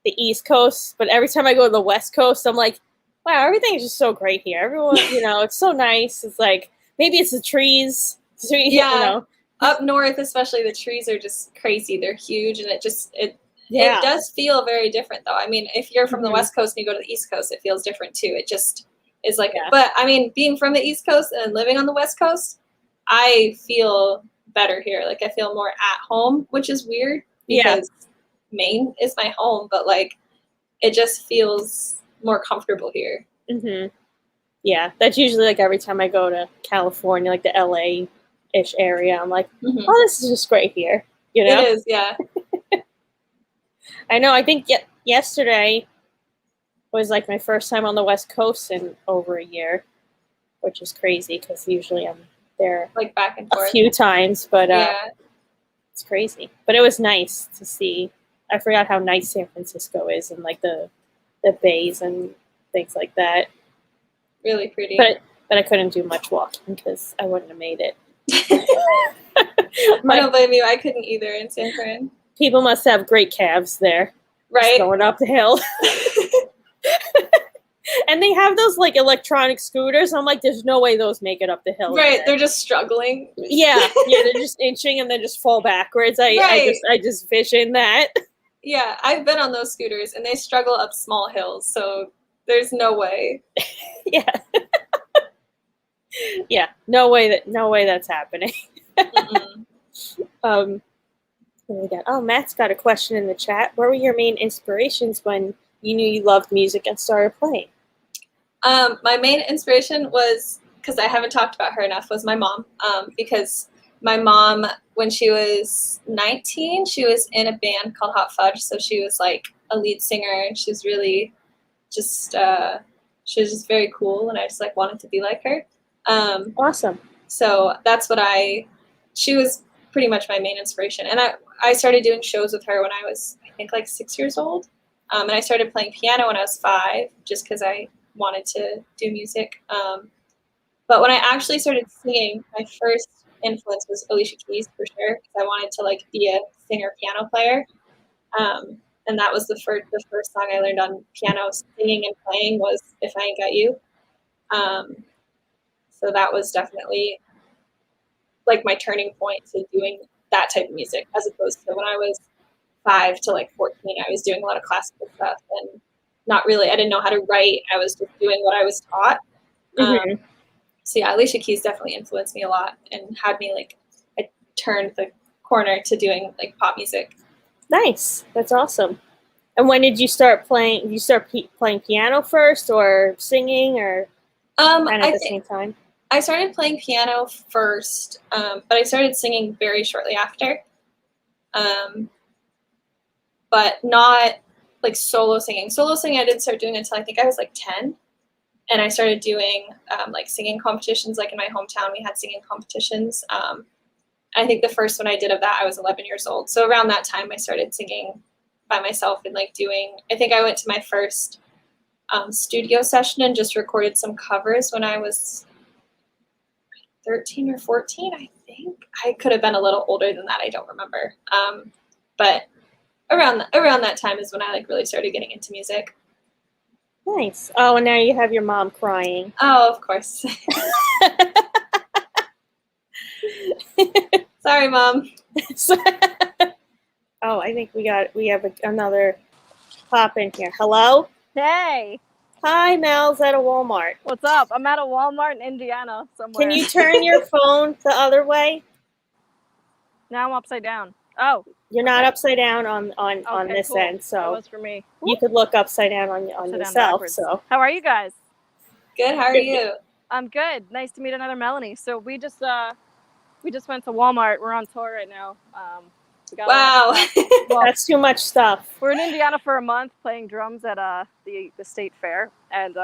the East Coast, but every time I go to the West Coast, I'm like, wow, everything is just so great here. Everyone, you know, it's so nice. It's like, maybe it's the trees. You know. Up north, especially, the trees are just crazy. They're huge, and it does feel very different, though. I mean, if you're from the West Coast and you go to the East Coast, it feels different, too. It just is like, but I mean, being from the East Coast and living on the West Coast, I feel better here. Like, I feel more at home, which is weird because Maine is my home, but like, it just feels more comfortable here. Yeah, that's usually like every time I go to California, like the LA-ish area, I'm like, oh, this is just great here. You know? It is, yeah. I know. I think yesterday was like my first time on the West Coast in over a year, which is crazy because usually I'm there like back and forth a few times, but it's crazy. But it was nice to see. I forgot how nice San Francisco is, and like the bays and things like that. Really pretty. But I couldn't do much walking because I wouldn't have made it. I don't blame you. I couldn't either in San Fran. People must have great calves there. Right. Going up the hill. And they have those like electronic scooters. I'm like, there's no way those make it up the hill. Right. They're just struggling. Yeah. They're just inching and then just fall backwards. I just vision that. Yeah. I've been on those scooters and they struggle up small hills. So there's no way. Yeah. Yeah. No way that's happening. Matt's got a question in the chat. What were your main inspirations when you knew you loved music and started playing? My main inspiration was, because I haven't talked about her enough, was my mom. Because my mom, when she was 19, she was in a band called Hot Fudge. So she was like a lead singer, and she was really just, she was just very cool. And I just like wanted to be like her. Awesome. So that's she was pretty much my main inspiration. And I started doing shows with her when I was, I think, like 6 years old. And I started playing piano when I was 5, just because I wanted to do music. But when I actually started singing, my first influence was Alicia Keys, for sure, because I wanted to like be a singer piano player. And that was the first song I learned on piano, singing and playing, was If I Ain't Got You. So that was definitely like my turning point to doing that type of music, as opposed to when I was 5 to like 14, I was doing a lot of classical stuff and not really, I didn't know how to write. I was just doing what I was taught. Mhm. So yeah, Alicia Keys definitely influenced me a lot and had me like, I turned the corner to doing like pop music. Nice. That's awesome. And when did you start playing? Did you start playing piano first, or singing, or kind of I at the think same time? I started playing piano first, but I started singing very shortly after. But not like solo singing. Solo singing I didn't start doing until I think I was like 10. And I started doing like singing competitions. Like in my hometown, we had singing competitions. I think the first one I did of that, I was 11 years old. So around that time, I started singing by myself and like doing, I think I went to my first studio session and just recorded some covers when I was 13 or 14, I think. I could have been a little older than that. I don't remember. But around that time is when I like really started getting into music. Nice. Oh, and now you have your mom crying. Oh, of course. Sorry, Mom. Oh, I think we have another pop in here. Hello? Hey, Hi, Mel's at a Walmart. what's up? I'm at a Walmart in Indiana somewhere. Can you turn your phone the other way? Now I'm upside down. Oh, You're not okay. upside down on Okay, this cool. end, That so was for me. you could look upside down on Upside down yourself. backwards. So How are you guys? Good. How are you? I'm good. Nice to meet another Melanie. So we just went to Walmart. We're on tour right now. We got a lot Wow. of stuff. Well, that's too much stuff. we're in Indiana for a month playing drums at the state fair, and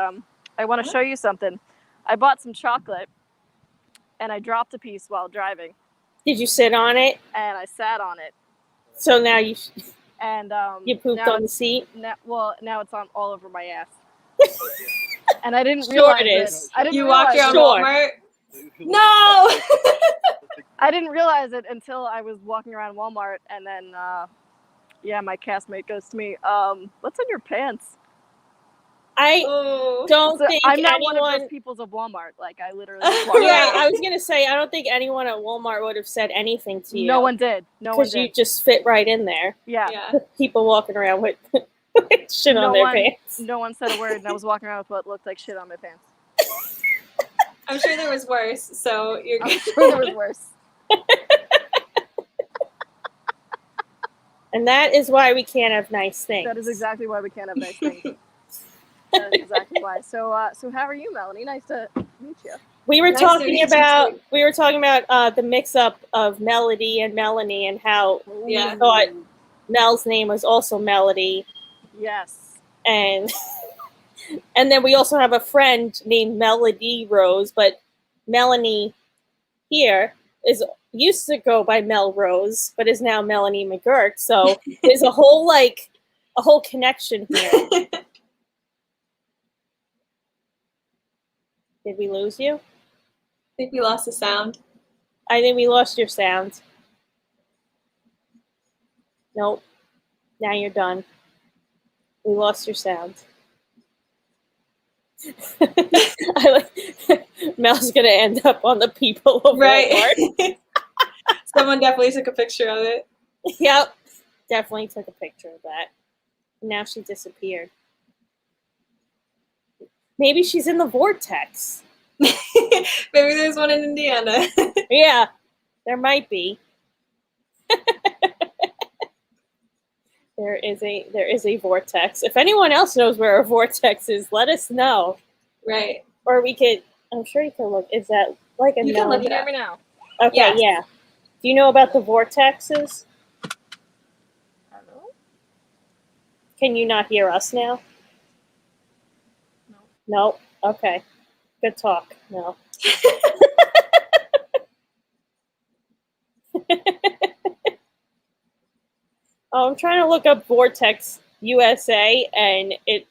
I want to show you something. I bought some chocolate, and I dropped a piece while driving, Did you sit on it? and I sat on it. So now you And you pooped now on the seat? now it's on all over my ass. And I didn't Sure realize it is. I didn't You realize walked around it. Walmart? No. I didn't realize it until I was walking around Walmart, and then my castmate goes to me, "What's in your pants?" I Oh. don't So think I'm not anyone. one of those peoples of Walmart. Like I literally just walked Yeah, around. I was gonna say I don't think anyone at Walmart would have said anything to you. No one did. No one because you did. just fit right in there. Yeah. Yeah. People walking around with shit on No their one. pants. No one said a word, and I was walking around with what looked like shit on my pants. I'm sure there was worse. So you're I'm good. sure there was worse. And that is why we can't have nice things. That is exactly why we can't have nice things. That is exactly why. So how are you, Melanie? Nice to meet you. We were Nice to talking meet you about too. the mix up of Melody and Melanie and how Yeah. we thought Mel's name was also Melody, Yes. and and then we also have a friend named Melody Rose, but Melanie here used to go by Mel Rose, but is now Melanie McGuirk. So there's a whole connection here. Did we lose you? I think we lost the sound. I think we lost your sound. Nope. Now you're done. We lost your sound. Mel's gonna end up on the people of Right. Walmart. Someone definitely took a picture of it. Yep. Definitely took a picture of that. Now she disappeared. Maybe she's in the vortex. Maybe there's one in Indiana. Yeah, there might be. There is a vortex. If anyone else knows where a vortex is, let us know. Right. Or we could. I'm sure you can look. Is that like a You can known? look Can it you hear up. me now? Okay, Yes. yeah. Do you know about the vortexes? Hello? Can you not hear us now? No. Nope. Okay. Good talk. No. Oh, I'm trying to look up Vortex USA, and it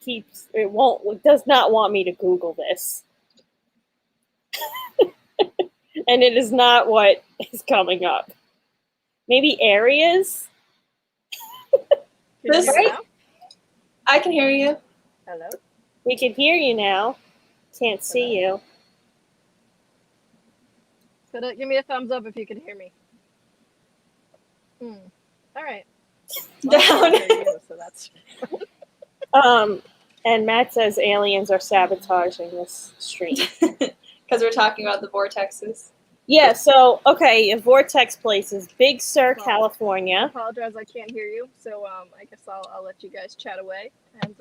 does not want me to Google this. And it is not what is coming up. Maybe areas? Can you This hear me right? now? I can hear you. Hello? We can hear you now. Can't see you. So give me a thumbs up if you can hear me. All right. Well, I Down. can hear you, so that's. And Matt says aliens are sabotaging this stream. Because we're talking about the vortexes. Yeah, so, okay, a vortex place is Big Sur, Well, I California. apologize, I can't hear you. So I guess I'll let you guys chat away. And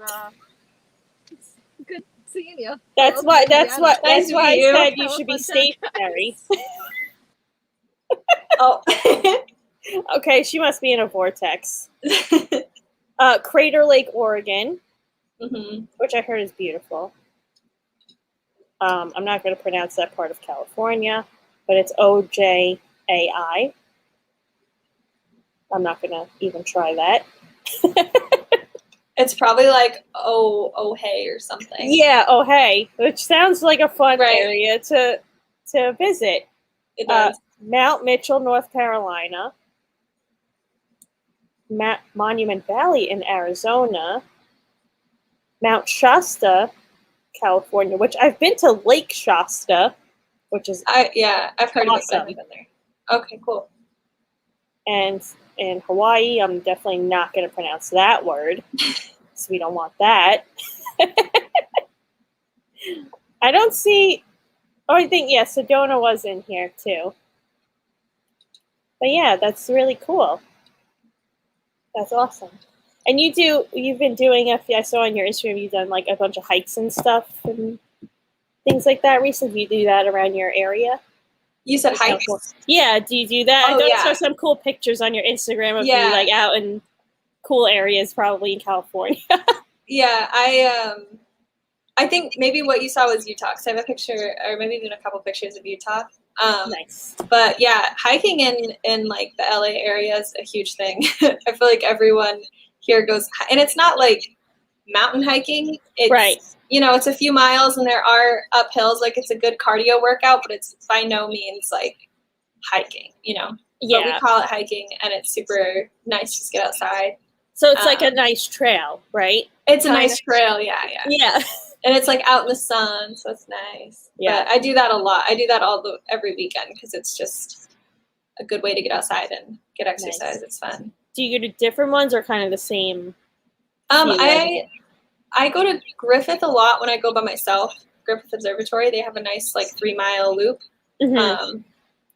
it's good seeing you. That's why Nice I to meet said you. you should be Tell us about stationary. Oh. Okay, she must be in a vortex. Crater Lake, Oregon, Mm-hmm. which I heard is beautiful. I'm not going to pronounce that part of California, but it's OJAI. I'm not going to even try that. It's probably like oh hey or something. Yeah, oh hey, which sounds like a fun Right. area to visit. It does. Mount Mitchell, North Carolina. Monument Valley in Arizona. Mount Shasta, California, which I've been to Lake Shasta, which is I've heard of it, but I've awesome. never been there. Okay, cool. And in Hawaii, I'm definitely not going to pronounce that word, so we don't want that. I don't see. Oh, I think Sedona was in here too. But yeah, that's really cool. That's awesome. And you've been doing, I saw on your Instagram, you've done like a bunch of hikes and stuff and things like that recently. Do you do that around your area? You said hikes? Yeah, do you do that? Oh, I don't yeah. saw some cool pictures on your Instagram of you Yeah. like out in cool areas, probably in California. Yeah, I think maybe what you saw was Utah, because I have a picture, or maybe even a couple pictures of Utah. Nice. But yeah, hiking in like the LA area is a huge thing. I feel like everyone here goes, and it's not like mountain hiking. It's, Right. It's a few miles and there are uphills. Like, it's a good cardio workout, but it's by no means like hiking, Yeah. But we call it hiking, and it's super nice to just get outside. So it's like a nice trail, right? It's a Kinda. nice trail, yeah. Yeah. And it's like out in the sun, so it's nice. Yeah. But I do that a lot. I do that every weekend because it's just a good way to get outside and get exercise. Nice. It's fun. Do you go to different ones or kind of the same? I go to Griffith a lot when I go by myself. Griffith Observatory, they have a nice like 3-mile loop. Mm-hmm.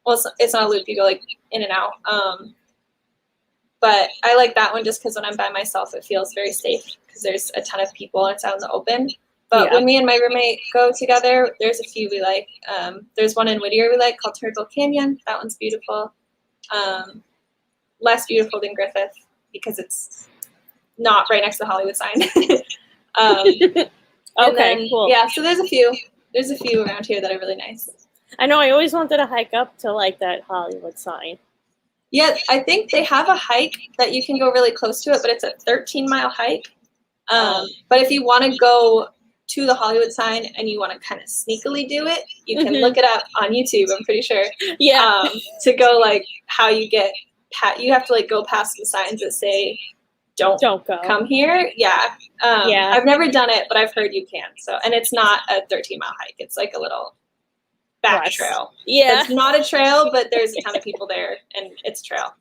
Well, it's not a loop. You go like in and out. But I like that one just because when I'm by myself, it feels very safe because there's a ton of people and it's out in the open. But when me and my roommate go together, there's a few we like. There's one in Whittier we like called Turtle Canyon. That one's beautiful. Less beautiful than Griffith because it's not right next to the Hollywood sign. Okay, cool. Yeah, so there's a few. There's a few around here that are really nice. I know. I always wanted to hike up to like that Hollywood sign. Yeah, I think they have a hike that you can go really close to it, but it's a 13-mile hike. But if you want to go to the Hollywood sign and you want to kind of sneakily do it, you can look it up on YouTube, I'm pretty sure. Yeah. To go like how you get you have to like go past the signs that say don't go. Come here. Yeah. Yeah. I've never done it, but I've heard you can. So, and it's not a 13-mile hike. It's like a little back trail. Yeah. It's not a trail, but there's a ton of people there and it's a trail.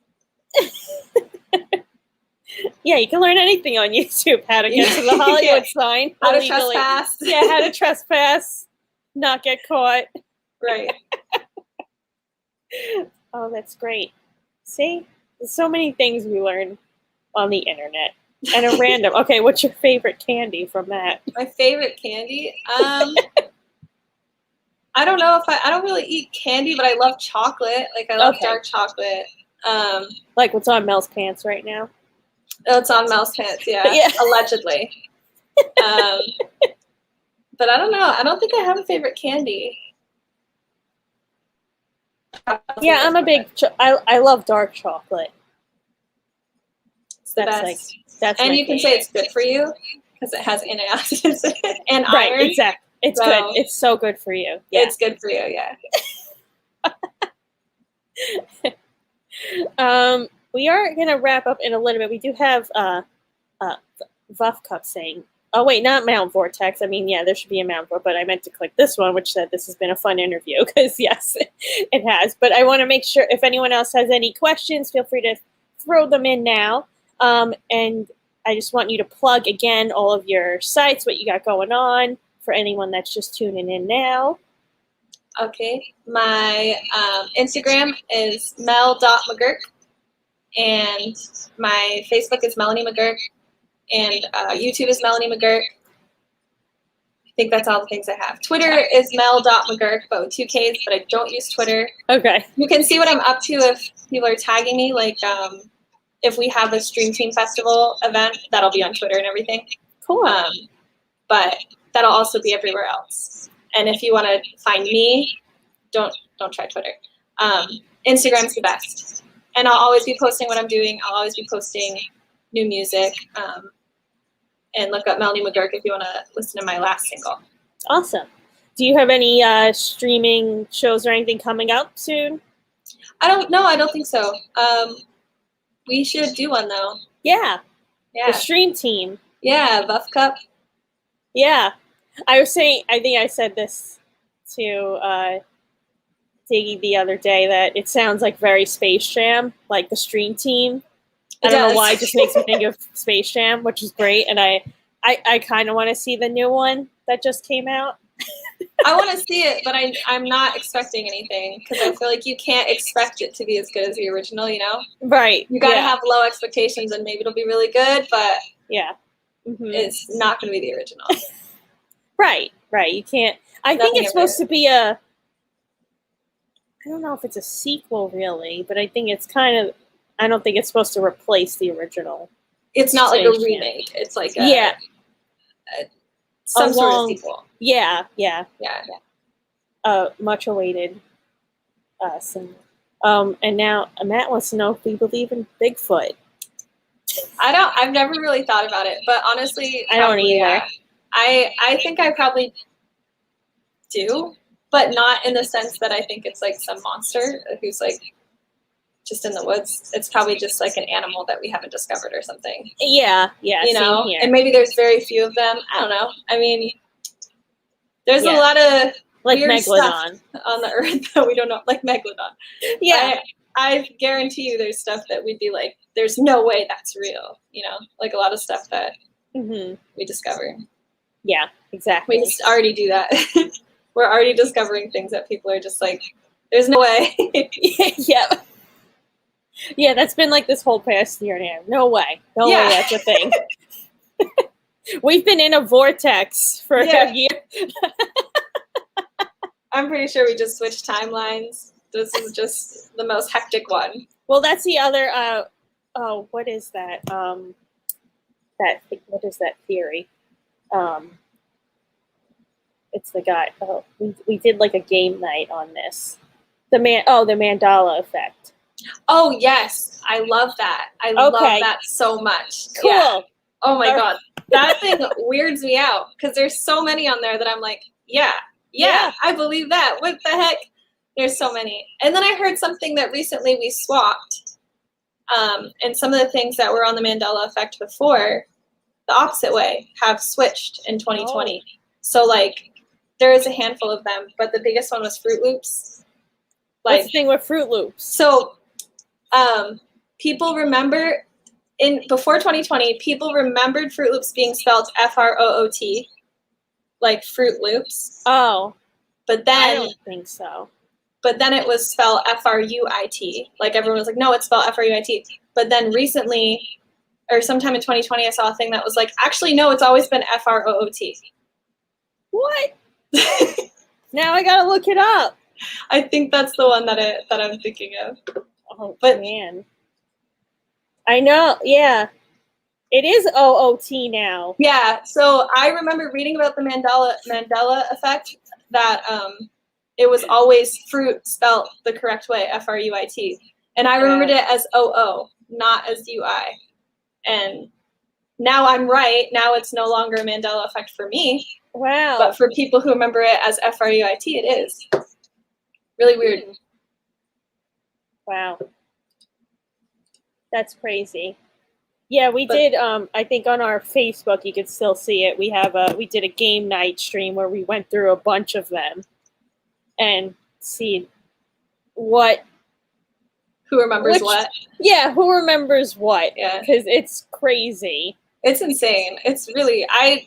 Yeah, you can learn anything on YouTube. How to get to the Hollywood sign. How to illegally. trespass. Yeah, how to trespass, not get caught. Right. Oh, that's great. See? There's so many things we learn on the internet. And a random. Okay, what's your favorite candy from that? My favorite candy? I don't know if I don't really eat candy, but I love chocolate. Like, I love dark chocolate. Like what's on Mel's pants right now? Oh, it's on Mel's pants, yeah. Allegedly. But I don't know. I don't think I have a favorite candy. Yeah, I'm a big. I love dark chocolate. It's the That's best. That's and my you can say it's good for you because it has antioxidants and right, iron. Exactly. It's good. It's so good for you. Yeah. It's good for you. Yeah. We are gonna wrap up in a little bit. We do have Vuff Cup saying, "Oh wait, not Mount Vortex. I mean, yeah, there should be a Mount Vortex, but I meant to click this one, which said this has been a fun interview because yes, it has. But I want to make sure if anyone else has any questions, feel free to throw them in now. And I just want you to plug again all of your sites, what you got going on for anyone that's just tuning in now. Okay, my Instagram is mel.mcguirk, and my Facebook is Melanie McGuirk, and YouTube is Melanie McGuirk. I think that's all the things I have. Twitter is mel.mcguirk, but with 2 Ks, but I don't use Twitter. Okay. You can see what I'm up to if people are tagging me, like if we have a Stream Team Festival event, that'll be on Twitter and everything. Cool. But that'll also be everywhere else. And if you want to find me, don't try Twitter. Instagram's the best. And I'll always be posting what I'm doing. I'll always be posting new music. And look up Melanie McGuirk if you want to listen to my last single. Awesome. Do you have any streaming shows or anything coming up soon? I don't know. I don't think so. We should do one, though. Yeah. Yeah. The stream team. Yeah, Buff Cup. Yeah. I was saying, I think I said this to Diggy the other day, that it sounds like very Space Jam, like the stream team. I don't know why, it just makes me think of Space Jam, which is great. And I kind of want to see the new one that just came out. I want to see it, but I'm not expecting anything because I feel like you can't expect it to be as good as the original, you know? Right. You got to have low expectations and maybe it'll be really good, but yeah, it's not going to be the original. Right. You can't. I think it's supposed to be I don't know if it's a sequel really, but I think it's I don't think it's supposed to replace the orial. It's not like a remake. It's like some sort of sequel. Yeah. Much awaited. And now Matt wants to know if we believe in Bigfoot. I've never really thought about it, but honestly, I don't either. Yeah. I think I probably do, but not in the sense that I think it's like some monster who's like just in the woods. It's probably just like an animal that we haven't discovered or something. Yeah. You know, and maybe there's very few of them. I don't know. I mean, there's a lot of like weird Megalodon stuff on the earth that we don't know, like Megalodon. Yeah. I guarantee you there's stuff that we'd be like, there's no way that's real, you know, like a lot of stuff that we discover. Yeah, exactly. We just already do that. We're already discovering things that people are just like, there's no way. Yeah. Yeah, that's been like this whole past year now. No way. No way that's a thing. We've been in a vortex for a year. I'm pretty sure we just switched timelines. This is just the most hectic one. Well, that's the other, what is that? What is that theory? It's the guy, we did like a game night on this. The Mandela effect. Oh, yes. I love that. I love that so much. Cool. Yeah. Oh, my God. That thing weirds me out because there's so many on there that I'm like, yeah, I believe that. What the heck? There's so many. And then I heard something that recently we swapped. And some of the things that were on the Mandela effect before, the opposite way, have switched in 2020. Oh. So, like, there is a handful of them, but the biggest one was Fruit Loops. Like, what's the thing with Fruit Loops? So, people remember before 2020, people remembered Fruit Loops being spelled F-R-O-O-T, like Fruit Loops. Oh, but then I don't think so. But then it was spelled F-R-U-I-T. Like everyone was like, no, it's spelled F-R-U-I-T. But then recently, or sometime in 2020, I saw a thing that was like, actually, no, it's always been F-R-O-O-T. What? Now I gotta look it up. I think that's the one that I'm thinking of. Oh, but man. I know, yeah. It is O-O-T now. Yeah, so I remember reading about the Mandela effect, that it was always fruit spelled the correct way, F-R-U-I-T. And I remembered it as O-O, not as U-I. And now I'm right. Now it's no longer a Mandela effect for me. Wow. But for people who remember it as F-R-U-I-T, it is. Really weird. Wow. That's crazy. Yeah, we did, I think on our Facebook, you could still see it. We did a game night stream where we went through a bunch of them and see who remembers what. Yeah, who remembers what. Yeah. Because it's crazy. It's insane. It's really,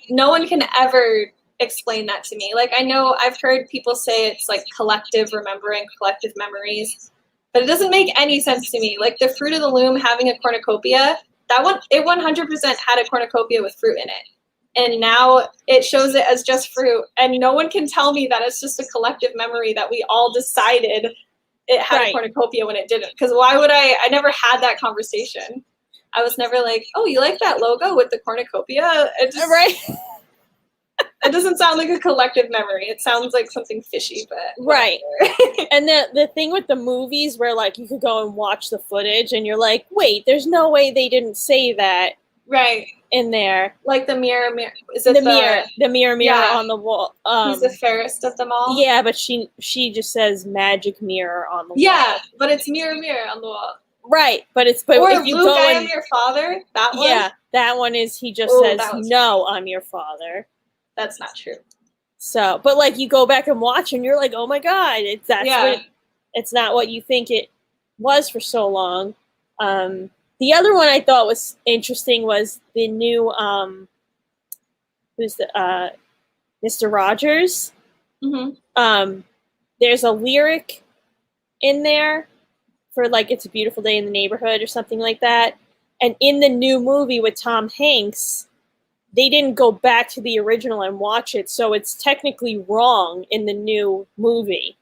no one can ever explain that to me. Like, I know I've heard people say it's like collective remembering, collective memories, but it doesn't make any sense to me. Like the Fruit of the Loom having a cornucopia, that one, it 100% had a cornucopia with fruit in it. And now it shows it as just fruit. And no one can tell me that it's just a collective memory that we all decided it had a cornucopia when it didn't. Because why would I never had that conversation. I was never like, oh, you like that logo with the cornucopia? It just, it doesn't sound like a collective memory. It sounds like something fishy, but right. And the thing with the movies where like you could go and watch the footage and you're like, wait, there's no way they didn't say that in there. Like the mirror. Is it the mirror on the wall? He's the fairest of them all. Yeah, but she just says magic mirror on the wall. Yeah, but it's mirror on the wall. Right, but if you Luke, go I am your father. That one. Yeah, that one is he just says no, I'm your father. That's not true. So, but like you go back and watch and you're like, oh my god, it's not what you think it was for so long. The other one I thought was interesting was the new who's the Mr. Rogers. Mm-hmm. There's a lyric in there for like It's a Beautiful Day in the Neighborhood or something like that. And in the new movie with Tom Hanks, they didn't go back to the original and watch it, so it's technically wrong in the new movie.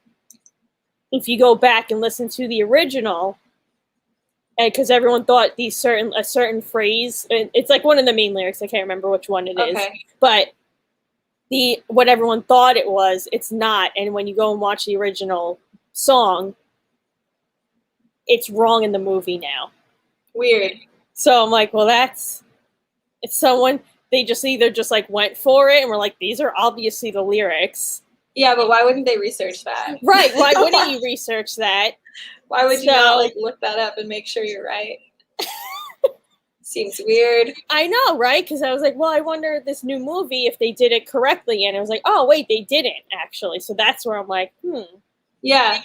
If you go back and listen to the original, and because everyone thought a certain phrase, it's like one of the main lyrics, I can't remember which one it is, but what everyone thought it was, it's not. And when you go and watch the original song, it's wrong in the movie now. Weird. So I'm like, well, it's someone, they just either just like went for it and were like, these are obviously the lyrics. Yeah, but why wouldn't they research that? Right. Why wouldn't you research that? Why would you not like look that up and make sure you're right? Seems weird. I know, right? Because I was like, well, I wonder this new movie if they did it correctly. And I was like, oh, wait, they didn't actually. So that's where I'm like, Yeah.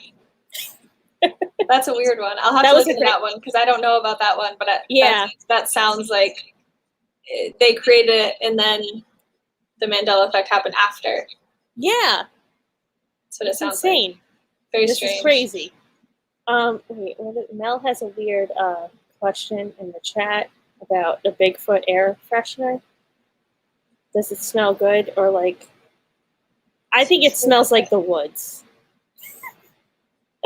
That's a weird one. I'll have to look at that one because I don't know about that one. But that sounds like they created it and then the Mandela effect happened after. Yeah. That's what it sounds insane. Like. Very this strange. Is crazy. Wait, Mel has a weird question in the chat about the Bigfoot air freshener. Does it smell good or like? I think it smells like the woods.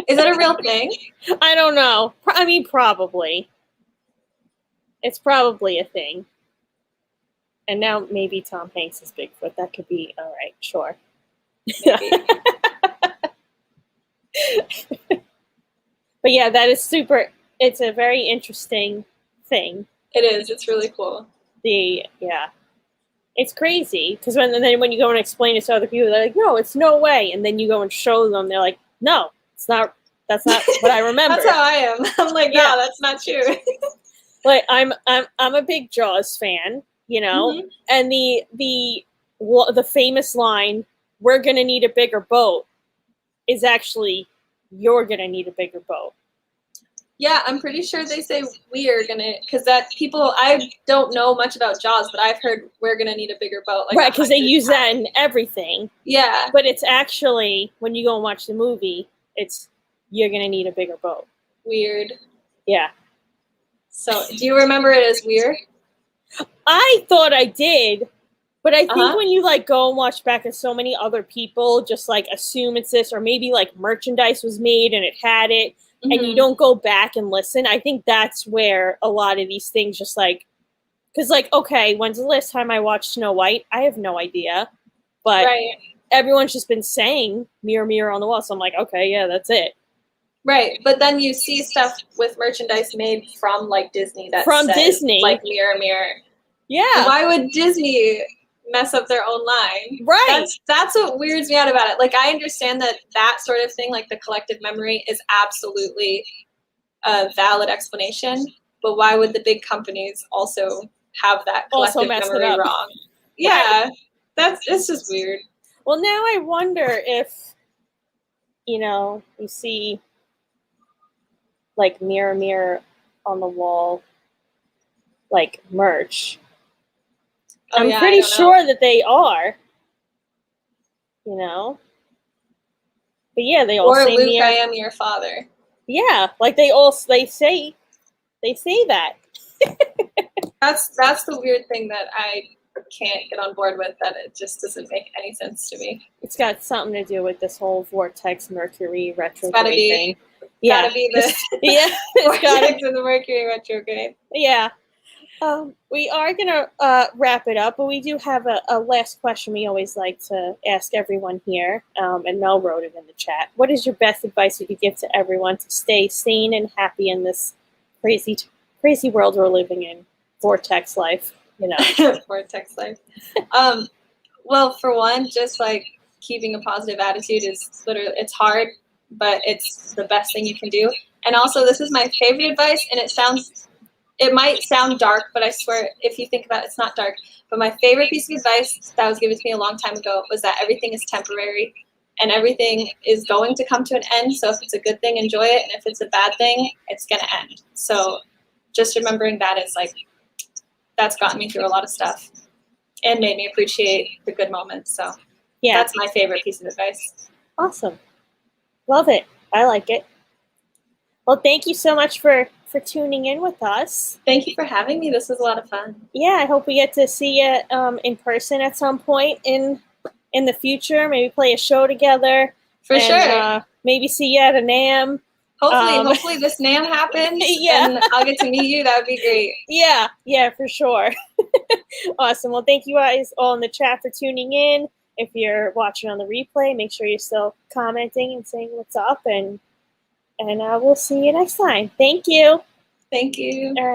Is that a real thing? I don't know. I mean, probably. It's probably a thing. And now maybe Tom Hanks is Bigfoot. That could be all right. Sure. But yeah, that is super. It's a very interesting thing. It is. It's really cool. It's crazy because when you go and explain it to other people, they're like, "No, it's no way," and then you go and show them, they're like, "No, it's not. That's not what I remember." That's how I am. I'm like, no, that's not true. Like I'm a big Jaws fan, you know, and the famous line, "We're gonna need a bigger boat," is actually, "You're gonna need a bigger boat." Yeah, I'm pretty sure they say we're gonna, because I don't know much about Jaws, but I've heard we're gonna need a bigger boat. Like right, because they use that in everything. Yeah. But it's actually, when you go and watch the movie, it's, "You're gonna need a bigger boat." Weird. Yeah. So, do you remember it as weird? I thought I did, but I think when you like go and watch back, and so many other people just like assume it's this, or maybe like merchandise was made and it had it, and you don't go back and listen. I think that's where a lot of these things just like, because like, okay, when's the last time I watched Snow White? I have no idea, but everyone's just been saying "Mirror, mirror on the wall," so I'm like, okay, yeah, that's it. Right, but then you see stuff with merchandise made from like Disney that says, Disney, like "Mirror, mirror." Yeah. Why would Disney mess up their own line? Right. That's what weirds me out about it. Like, I understand that sort of thing, like the collective memory, is absolutely a valid explanation. But why would the big companies also have that collective memory wrong? Yeah, it's just weird. Well, now I wonder if, you see like "Mirror, mirror on the wall," like merch. Oh, I'm yeah, I pretty don't know. sure that they are. You know? But yeah, they all Or say Luke, I near. am your father. Yeah, like they say that. That's the weird thing that I can't get on board with, that it just doesn't make any sense to me. It's got something to do with this whole vortex Mercury retrograde gotta be- thing. Gotta be the Yeah, it's gotta, vortex of the Mercury retrograde. yeah. We are gonna wrap it up, but we do have a last question we always like to ask everyone here. And Mel wrote it in the chat. What is your best advice you could give to everyone to stay sane and happy in this crazy world we're living in? Vortex life, you know. Vortex life. Well, for one, just like keeping a positive attitude is literally, it's hard, but it's the best thing you can do. And also, this is my favorite advice, and it might sound dark, but I swear, if you think about it, it's not dark. But my favorite piece of advice that was given to me a long time ago was that everything is temporary and everything is going to come to an end. So if it's a good thing, enjoy it. And if it's a bad thing, it's going to end. So just remembering that is like, that's gotten me through a lot of stuff and made me appreciate the good moments. So Yeah, that's my favorite piece of advice. awesome. Love it. I like it. Well, thank you so much for tuning in with us. Thank you for having me. This was a lot of fun. Yeah, I hope we get to see you in person at some point in the future. Maybe play a show together. For sure. Maybe see you at a NAM. Hopefully this NAM happens. Yeah. And I'll get to meet you. That would be great. Yeah, for sure. Awesome. Well, thank you guys all in the chat for tuning in. If you're watching on the replay, make sure you're still commenting and saying what's up, and we'll see you next time. Thank you. Thank you. All right.